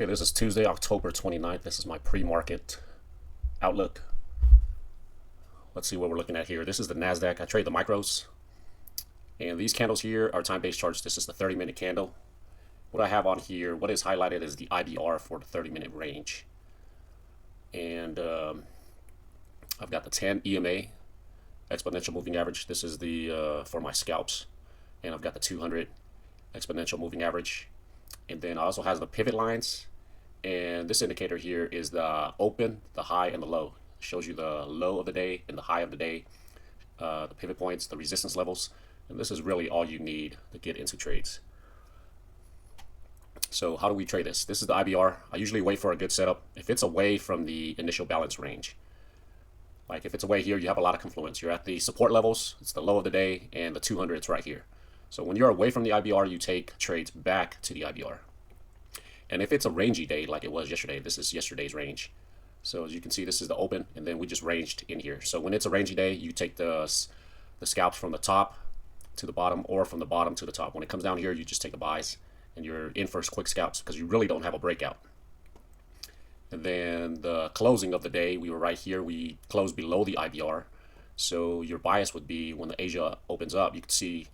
Okay, this is Tuesday, October 29th. This is my pre-market outlook. Let's see what we're looking at here. This is the Nasdaq. I trade the micros. And these candles here are time-based charts. This is the 30-minute candle. What I have on here, what is highlighted is the IBR for the 30-minute range. And I've got the 10 EMA, exponential moving average. This is the for my scalps. And I've got the 200 exponential moving average. And then I also has the pivot lines, and this indicator here is the open, the high, and the low. It shows you the low of the day and the high of the day, the pivot points, the resistance levels, and this is really all you need to get into trades. So how do we trade this? This is the IBR. I usually wait for a good setup. If it's away from the initial balance range, like if it's away here, you have a lot of confluence. You're at the support levels, it's the low of the day, and the 200 is right here. So when you're away from the IBR, you take trades back to the IBR. And if it's a rangy day like it was yesterday, this is yesterday's range. So as you can see, this is the open, and then we just ranged in here. So when it's a rangy day, you take the scalps from the top to the bottom, or from the bottom to the top. When it comes down here, you just take the buys, and you're in for quick scalps because you really don't have a breakout. And then the closing of the day, we were right here. We closed below the IBR. So your bias would be when the Asia opens up, you can see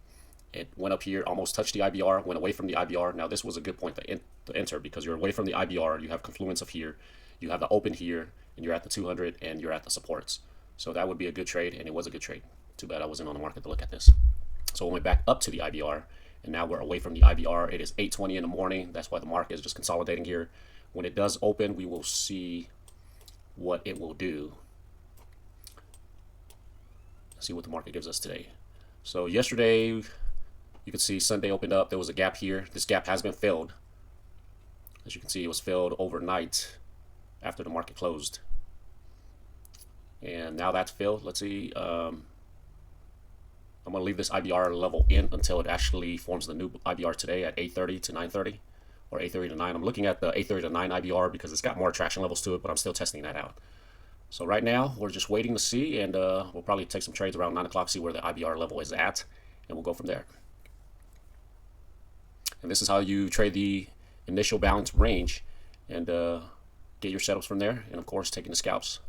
it went up here, almost touched the IBR, went away from the IBR. Now this was a good point to enter because you're away from the IBR, you have confluence of here, you have the open here, and you're at the 200, and you're at the supports. So that would be a good trade, and it was a good trade. Too bad I wasn't on the market to look at this. So we went back up to the IBR, and now we're away from the IBR. It is 8:20 in the morning. That's why the market is just consolidating here. When it does open, we will see what it will do. Let's see what the market gives us today. So yesterday, you can see Sunday opened up. There was a gap here. This gap has been filled. As you can see, it was filled overnight after the market closed. And now that's filled. Let's see. I'm going to leave this IBR level in until it actually forms the new IBR today at 8:30 to 9:30 or 8:30 to 9. I'm looking at the 8:30 to 9 IBR because it's got more traction levels to it, but I'm still testing that out. So right now, we're just waiting to see, and we'll probably take some trades around 9 o'clock, see where the IBR level is at, and we'll go from there. And this is how you trade the initial balance range and get your setups from there. And of course, taking the scalps.